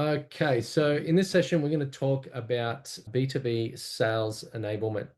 Okay, so in this session, we're going to talk about B2B sales enablement.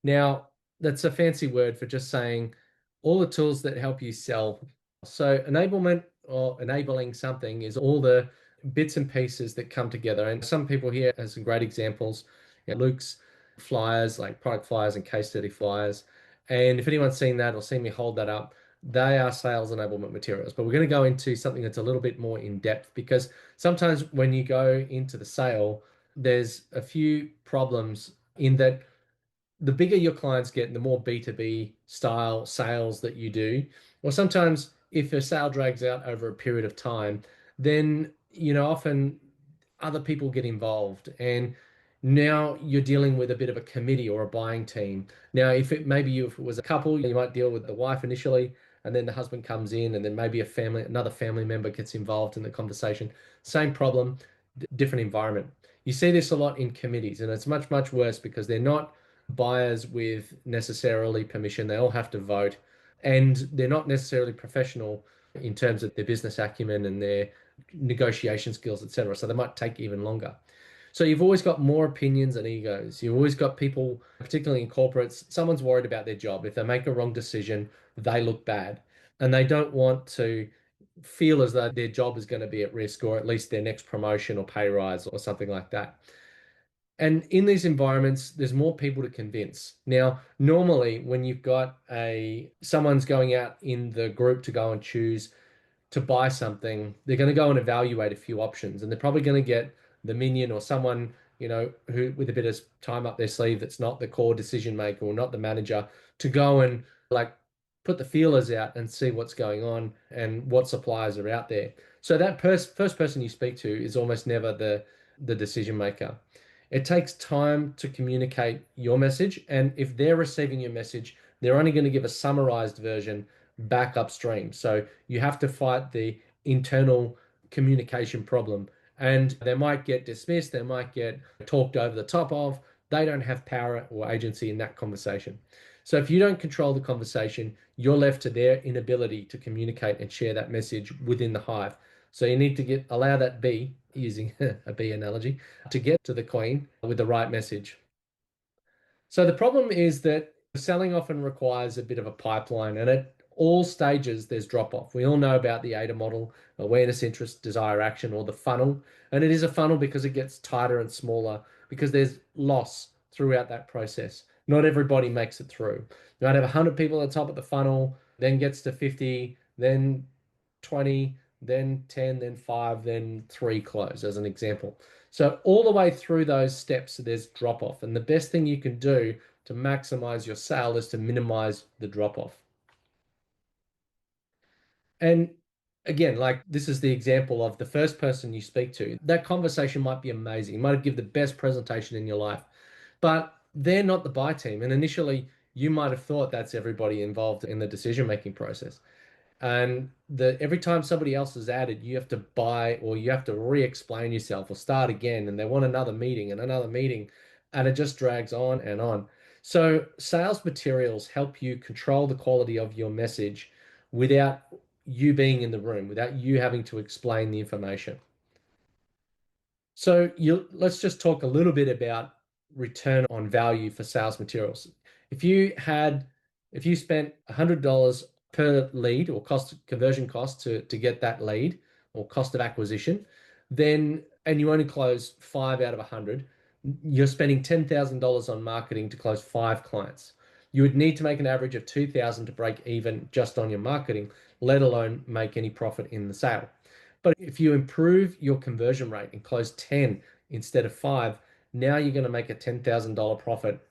Now, that's a fancy word for just saying all the tools that help you sell. So, enablement or enabling something is all the bits and pieces that come together. And some people here have some great examples. Luke's flyers, like product flyers and case study flyers. And if anyone's seen that or seen me hold that up, they are sales enablement materials. But we're going to go into something that's a little bit more in depth because sometimes when you go into the sale, there's a few problems in that the bigger your clients get, the more B2B style sales that you do. Or sometimes if a sale drags out over a period of time, then, often other people get involved. And now you're dealing with a bit of a committee or a buying team. Now, if it was a couple, you might deal with the wife initially, and then the husband comes in, and then maybe another family member gets involved in the conversation. Same problem, different environment. You see this a lot in committees, and it's much, much worse because they're not buyers with necessarily permission. They all have to vote, and they're not necessarily professional in terms of their business acumen and their negotiation skills, etc. So they might take even longer. So you've always got more opinions and egos. You've always got people, particularly in corporates, someone's worried about their job. If they make a wrong decision, they look bad. And they don't want to feel as though their job is going to be at risk, or at least their next promotion or pay rise or something like that. And in these environments, there's more people to convince. Now, normally when you've got someone's going out in the group to go and choose to buy something, they're going to go and evaluate a few options, and they're probably going to get the minion or someone, who with a bit of time up their sleeve that's not the core decision maker or not the manager to go and like put the feelers out and see what's going on and what suppliers are out there. So that first person you speak to is almost never the decision maker. It takes time to communicate your message, and if they're receiving your message, they're only going to give a summarized version back upstream. So you have to fight the internal communication problem. And they might get dismissed, they might get talked over the top of. They don't have power or agency in that conversation. So if you don't control the conversation, you're left to their inability to communicate and share that message within the hive. So you need to allow that bee, using a bee analogy, to get to the queen with the right message. So the problem is that selling often requires a bit of a pipeline, and at all stages there's drop off. We all know about the AIDA model: awareness, interest, desire, action, or the funnel. And it is a funnel because it gets tighter and smaller because there's loss throughout that process. Not everybody makes it through. You might have 100 people at the top of the funnel, then gets to 50, then 20, then 10, then 5, then 3 close, as an example. So all the way through those steps, there's drop off. And the best thing you can do to maximize your sale is to minimize the drop off. And again, like this is the example of the first person you speak to. That conversation might be amazing. You might give the best presentation in your life, but they're not the buy team. And initially, you might have thought that's everybody involved in the decision-making process. And every time somebody else is added, you have to buy or you have to re-explain yourself or start again, and they want another meeting and another meeting, and it just drags on and on. So sales materials help you control the quality of your message without you being in the room, without you having to explain the information. So let's just talk a little bit about return on value for sales materials. If you spent $100 per lead, or conversion cost to get that lead, or cost of acquisition, and you only close 5 out of 100, you're spending $10,000 on marketing to close 5 clients. You would need to make an average of 2,000 to break even just on your marketing, let alone make any profit in the sale. But if you improve your conversion rate and close 10 instead of 5, now you're going to make a $10,000 profit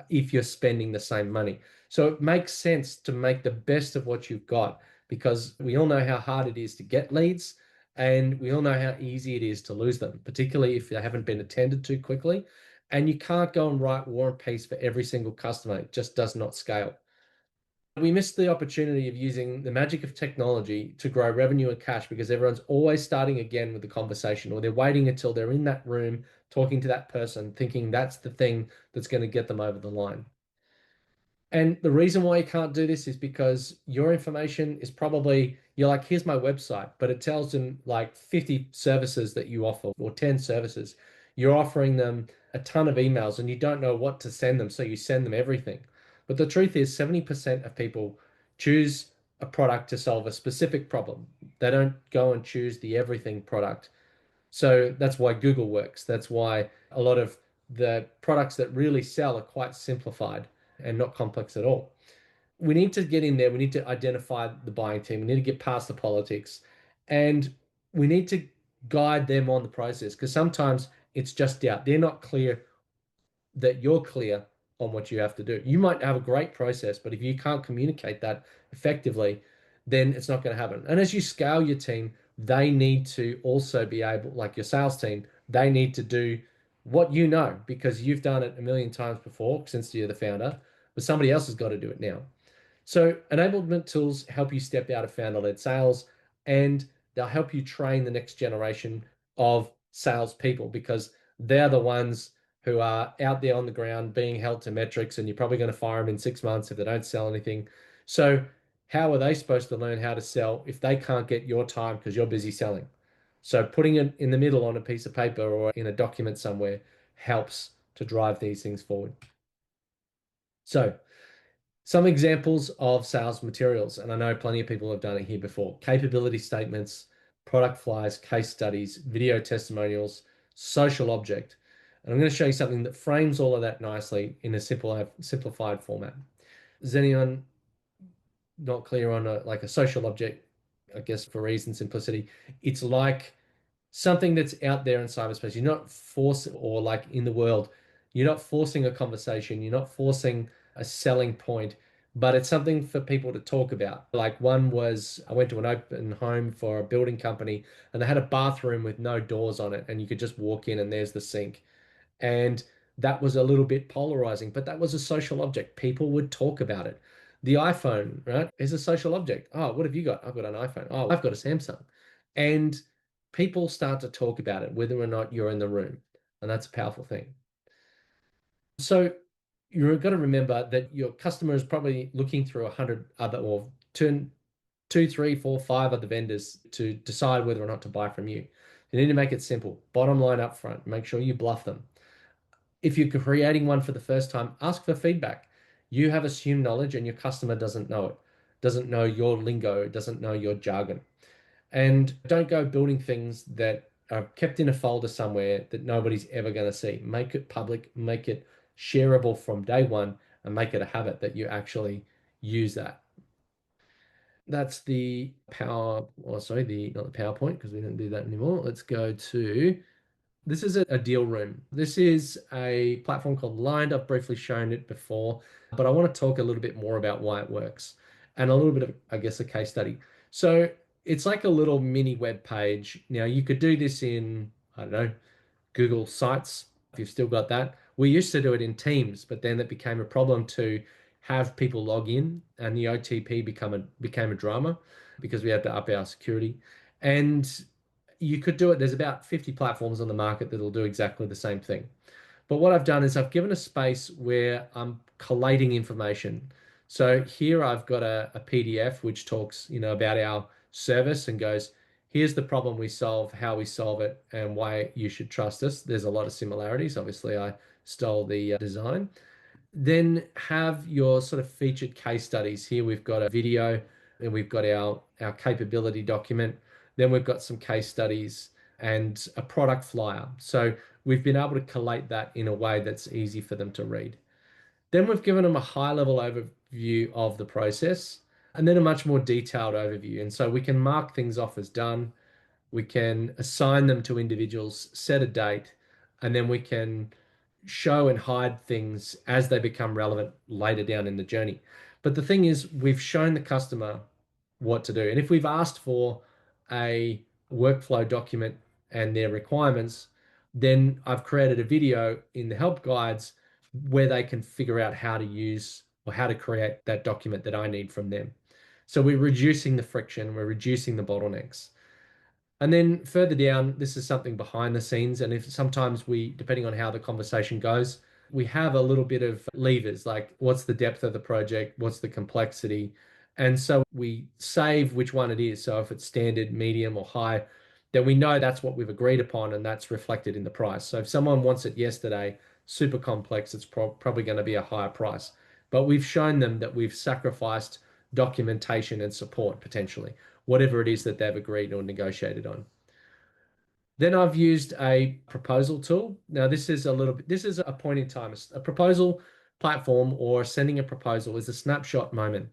if you're spending the same money. So it makes sense to make the best of what you've got, because we all know how hard it is to get leads, and we all know how easy it is to lose them, particularly if they haven't been attended to quickly. And you can't go and write War and Peace for every single customer. It just does not scale. We missed the opportunity of using the magic of technology to grow revenue and cash because everyone's always starting again with the conversation, or they're waiting until they're in that room talking to that person, thinking that's the thing that's going to get them over the line. And the reason why you can't do this is because your information is probably, you're like, here's my website, but it tells them like 50 services that you offer or 10 services. You're offering them a ton of emails and you don't know what to send them, so you send them everything. But the truth is, 70% of people choose a product to solve a specific problem. They don't go and choose the everything product. So that's why Google works. That's why a lot of the products that really sell are quite simplified and not complex at all. We need to get in there. We need to identify the buying team. We need to get past the politics and we need to guide them on the process because sometimes it's just doubt. They're not clear that you're clear on what you have to do. You might have a great process, but if you can't communicate that effectively, then it's not going to happen. And as you scale your team, they need to also be able, like your sales team, they need to do what you know because you've done it a million times before since you're the founder, but somebody else has got to do it now. So enablement tools help you step out of founder-led sales and they'll help you train the next generation of salespeople because they're the ones who are out there on the ground being held to metrics and you're probably going to fire them in 6 months if they don't sell anything. So how are they supposed to learn how to sell if they can't get your time because you're busy selling? So putting it in the middle on a piece of paper or in a document somewhere helps to drive these things forward. So some examples of sales materials, and I know plenty of people have done it here before: capability statements, product flyers, case studies, video testimonials, social object. And I'm going to show you something that frames all of that nicely in a simplified format. Is anyone not clear on like a social object? I guess for reason simplicity, it's like something that's out there in cyberspace. You're not forcing, or like in the world, you're not forcing a conversation, you're not forcing a selling point, but it's something for people to talk about. Like one was, I went to an open home for a building company and they had a bathroom with no doors on it, and you could just walk in and there's the sink. And that was a little bit polarizing, but that was a social object. People would talk about it. The iPhone, right, is a social object. Oh, what have you got? I've got an iPhone. Oh, I've got a Samsung. And people start to talk about it, whether or not you're in the room. And that's a powerful thing. So you've got to remember that your customer is probably looking through 100 other or two, three, four, five other vendors to decide whether or not to buy from you. You need to make it simple. Bottom line up front. Make sure you bluff them. If you're creating one for the first time, ask for feedback. You have assumed knowledge and your customer doesn't know it, doesn't know your lingo, doesn't know your jargon. And don't go building things that are kept in a folder somewhere that nobody's ever going to see. Make it public, make it shareable from day one, and make it a habit that you actually use that. That's the power, or sorry, the not the PowerPoint because we don't do that anymore. Let's go to this is a deal room. This is a platform called Lined. I've briefly shown it before, but I want to talk a little bit more about why it works and a little bit of, I guess, a case study. So it's like a little mini web page. Now you could do this in, I don't know, Google Sites, if you've still got that. We used to do it in Teams, but then it became a problem to have people log in, and the OTP became a drama because we had to up our security. And you could do it. There's about 50 platforms on the market that'll do exactly the same thing. But what I've done is I've given a space where I'm collating information. So here I've got a PDF which talks, about our service and goes, here's the problem we solve, how we solve it, and why you should trust us. There's a lot of similarities. Obviously, I stole the design. Then have your sort of featured case studies. Here we've got a video and we've got our capability document. Then we've got some case studies and a product flyer. So we've been able to collate that in a way that's easy for them to read. Then we've given them a high level overview of the process and then a much more detailed overview. And so we can mark things off as done. We can assign them to individuals, set a date, and then we can show and hide things as they become relevant later down in the journey. But the thing is, we've shown the customer what to do. And if we've asked for a workflow document and their requirements, then I've created a video in the help guides where they can figure out how to use or how to create that document that I need from them. So we're reducing the friction, we're reducing the bottlenecks. And then further down, this is something behind the scenes. And if sometimes we, depending on how the conversation goes, we have a little bit of levers, like what's the depth of the project, what's the complexity. And so we save which one it is. So if it's standard, medium, or high, then we know that's what we've agreed upon and that's reflected in the price. So if someone wants it yesterday, super complex, it's probably going to be a higher price. But we've shown them that we've sacrificed documentation and support potentially, whatever it is that they've agreed or negotiated on. Then I've used a proposal tool. Now, this is a point in time. A proposal platform or sending a proposal is a snapshot moment,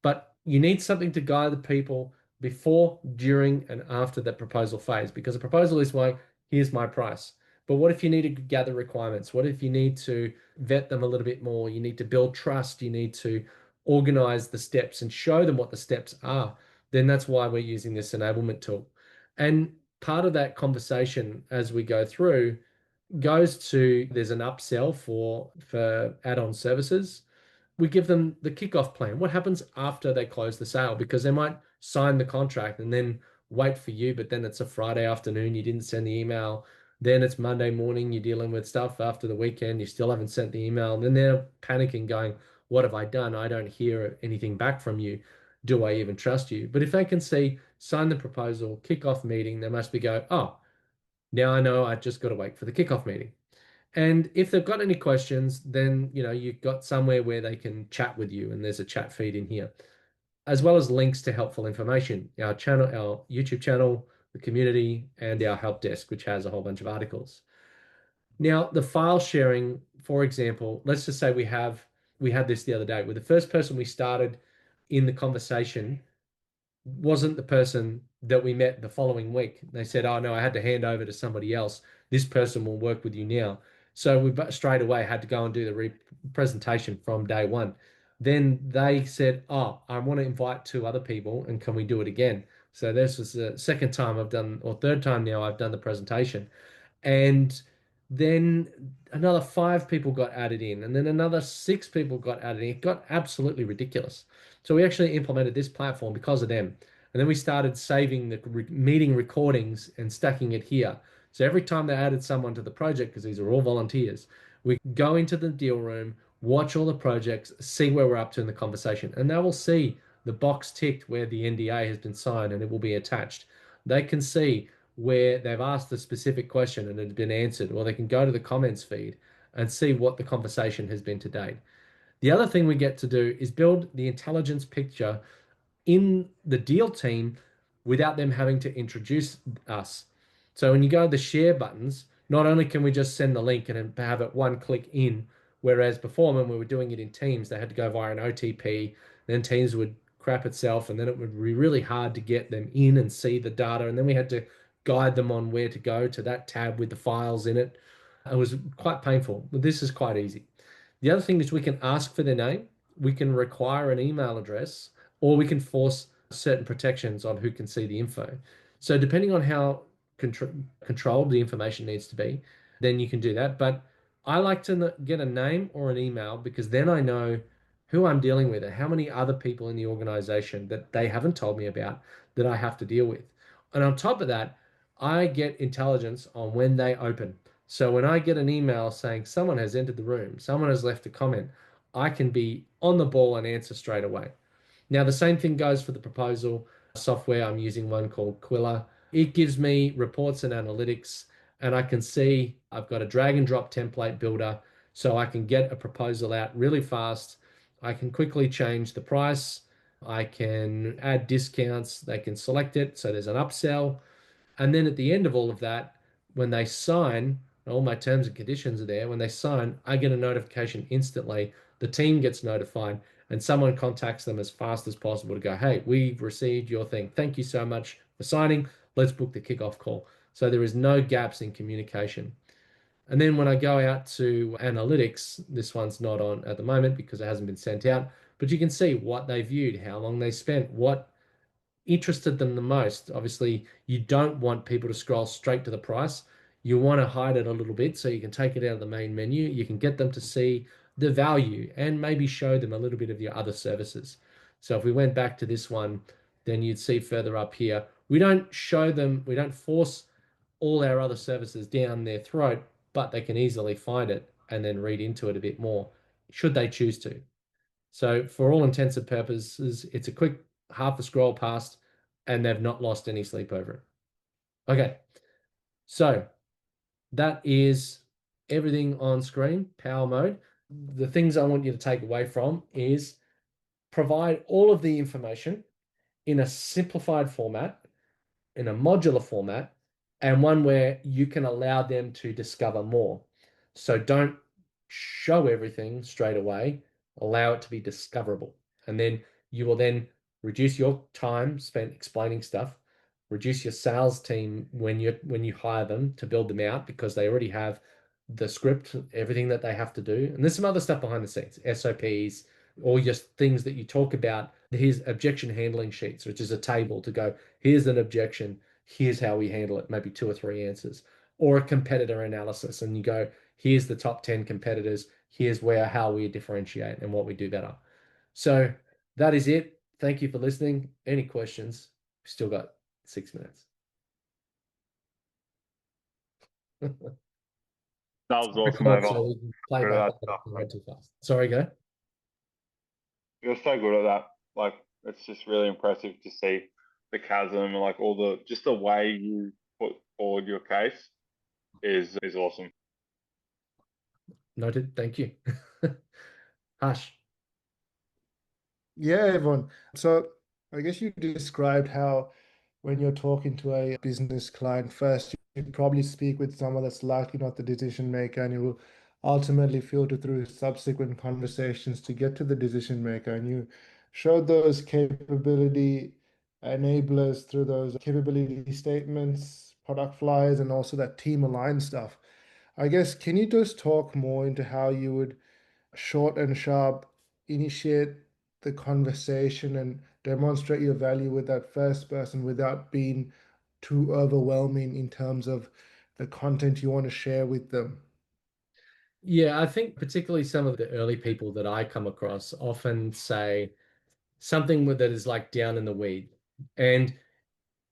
but you need something to guide the people before, during, and after that proposal phase, because a proposal is like, here's my price. But what if you need to gather requirements? What if you need to vet them a little bit more? You need to build trust. You need to organize the steps and show them what the steps are. Then that's why we're using this enablement tool. And part of that conversation as we go through goes to there's an upsell for add-on services. We give them the kickoff plan. What happens after they close the sale? Because they might sign the contract and then wait for you, but then it's a Friday afternoon, you didn't send the email. Then it's Monday morning, you're dealing with stuff after the weekend, you still haven't sent the email. And then they're panicking, going, what have I done? I don't hear anything back from you. Do I even trust you? But if they can see, sign the proposal, kickoff meeting, they must be going, oh, now I know I just got to wait for the kickoff meeting. And if they've got any questions, then you've got somewhere where they can chat with you, and there's a chat feed in here, as well as links to helpful information. Our channel, our YouTube channel, the community, and our help desk, which has a whole bunch of articles. Now, the file sharing, for example, let's just say we had this the other day where the first person we started in the conversation wasn't the person that we met the following week. They said, oh no, I had to hand over to somebody else. This person will work with you now. So we straight away had to go and do the presentation from day one. Then they said, oh, I want to invite two other people and can we do it again? So this was the second time I've done, or third time now I've done the presentation. And then another five people got added in, and then another six people got added in. It got absolutely ridiculous. So we actually implemented this platform because of them. And then we started saving the meeting recordings and stacking it here. So every time they added someone to the project, because these are all volunteers, we go into the deal room, watch all the projects, see where we're up to in the conversation, and they will see the box ticked where the NDA has been signed and it will be attached. They can see where they've asked a specific question and it has been answered, or they can go to the comments feed and see what the conversation has been to date. The other thing we get to do is build the intelligence picture in the deal team without them having to introduce us. So when you go to the share buttons, not only can we just send the link and have it one click in, whereas before when we were doing it in Teams, they had to go via an OTP, then Teams would crap itself, and then it would be really hard to get them in and see the data, and then we had to guide them on where to go to that tab with the files in it. It was quite painful, but this is quite easy. The other thing is we can ask for their name, we can require an email address, or we can force certain protections on who can see the info. So depending on how controlled the information needs to be, then you can do that. But I like to get a name or an email because then I know who I'm dealing with and how many other people in the organization that they haven't told me about that I have to deal with. And on top of that, I get intelligence on when they open. So when I get an email saying someone has entered the room, someone has left a comment, I can be on the ball and answer straight away. Now, the same thing goes for the proposal software. I'm using one called Quilla. It gives me reports and analytics, and I can see I've got a drag and drop template builder, so I can get a proposal out really fast. I can quickly change the price. I can add discounts. They can select it, so there's an upsell. And then at the end of all of that, when they sign, all my terms and conditions are there. When they sign, I get a notification instantly. The team gets notified, and someone contacts them as fast as possible to go, hey, we've received your thing. Thank you so much for signing. Let's book the kickoff call. So there is no gaps in communication. And then when I go out to analytics, this one's not on at the moment because it hasn't been sent out, but you can see what they viewed, how long they spent, what interested them the most. Obviously, you don't want people to scroll straight to the price. You want to hide it a little bit so you can take it out of the main menu. You can get them to see the value and maybe show them a little bit of your other services. So if we went back to this one, then you'd see further up here, we don't show them, we don't force all our other services down their throat, but they can easily find it and then read into it a bit more, should they choose to. So for all intents and purposes, it's a quick half a scroll past and they've not lost any sleep over it. Okay, so that is everything on screen, power mode. The things I want you to take away from is provide all of the information in a simplified format, in a modular format, and one where you can allow them to discover more. So don't show everything straight away, allow it to be discoverable. And then you will then reduce your time spent explaining stuff, reduce your sales team when you hire them to build them out because they already have the script, everything that they have to do. And there's some other stuff behind the scenes, SOPs, or just things that you talk about. Here's objection handling sheets, which is a table to go, here's an objection, here's how we handle it, maybe two or three answers, or a competitor analysis. And you go, here's the top 10 competitors, here's where how we differentiate and what we do better. So that is it. Thank you for listening. Any questions? We've still got 6 minutes. That was awesome, Record Ava. so we can play Good back at up that stuff. if we read too fast. Sorry, go. You're so good at that. Like, it's just really impressive to see the chasm and like all the just the way you put forward your case is awesome. Noted. Thank you. Hush. Yeah, everyone. So I guess you described how when you're talking to a business client first, you probably speak with someone that's likely not the decision maker, and you will ultimately filter through subsequent conversations to get to the decision maker. And you showed those capability enablers through those capability statements, product flyers, and also that team aligned stuff. I guess, can you just talk more into how you would short and sharp initiate the conversation and demonstrate your value with that first person without being too overwhelming in terms of the content you want to share with them? Yeah, I think particularly some of the early people that I come across often say something that is like down in the weed. And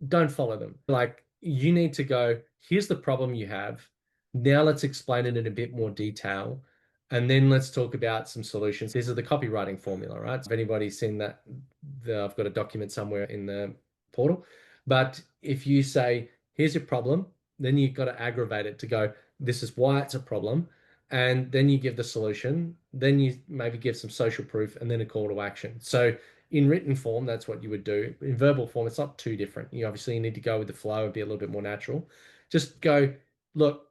don't follow them. Like, you need to go, here's the problem you have. Now let's explain it in a bit more detail. And then let's talk about some solutions. These are the copywriting formula, right? If anybody's seen that, I've got a document somewhere in the portal. But if you say, here's your problem, then you've got to aggravate it to go, this is why it's a problem. And then you give the solution. Then you maybe give some social proof and then a call to action. So in written form, that's what you would do. In verbal form, it's not too different. You obviously need to go with the flow and be a little bit more natural. Just go, look,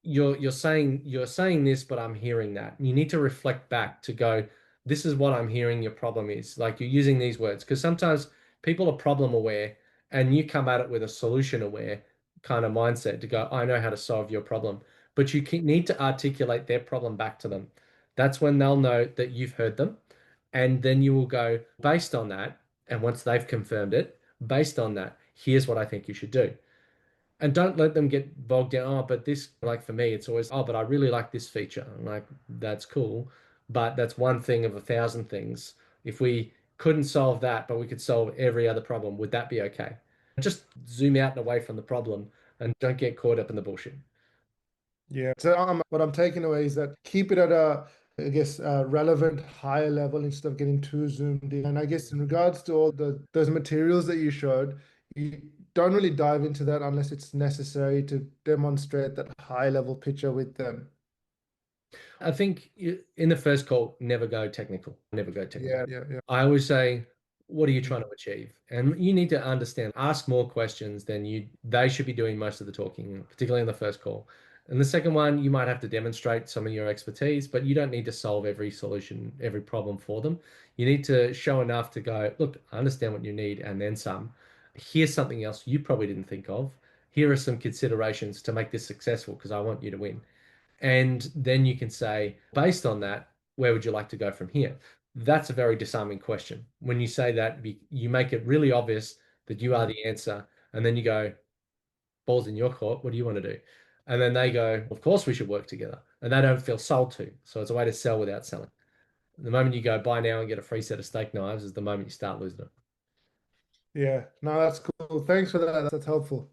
you're saying this, but I'm hearing that. You need to reflect back to go, this is what I'm hearing your problem is. Like, you're using these words because sometimes people are problem aware and you come at it with a solution aware kind of mindset to go, I know how to solve your problem. But you need to articulate their problem back to them. That's when they'll know that you've heard them, and then you will go, based on that, and once they've confirmed it, based on that, here's what I think you should do. And don't let them get bogged down. Oh, but this, like for me, it's always, oh, but I really like this feature. I'm like, that's cool. But that's one thing of 1,000 things. If we couldn't solve that, but we could solve every other problem, would that be okay? Just zoom out and away from the problem and don't get caught up in the bullshit. Yeah. So what I'm taking away is that keep it at a, I guess, relevant higher level instead of getting too zoomed in. And I guess in regards to all those materials that you showed, you don't really dive into that unless it's necessary to demonstrate that high level picture with them. I think in the first call, never go technical. Never go technical. Yeah. I always say, what are you Mm. trying to achieve? And you need to understand, ask more questions than they should be doing most of the talking, particularly in the first call. And the second one, you might have to demonstrate some of your expertise, but you don't need to solve every solution, every problem for them. You need to show enough to go, look, I understand what you need, and then some. Here's something else you probably didn't think of. Here are some considerations to make this successful because I want you to win. And then you can say, based on that, where would you like to go from here? That's a very disarming question. When you say that, you make it really obvious that you are the answer. And then you go, balls in your court. What do you want to do? And then they go, of course we should work together. And they don't feel sold to. So it's a way to sell without selling. The moment you go, buy now and get a free set of steak knives is the moment you start losing it. Yeah. No, that's cool. Thanks for that. That's helpful.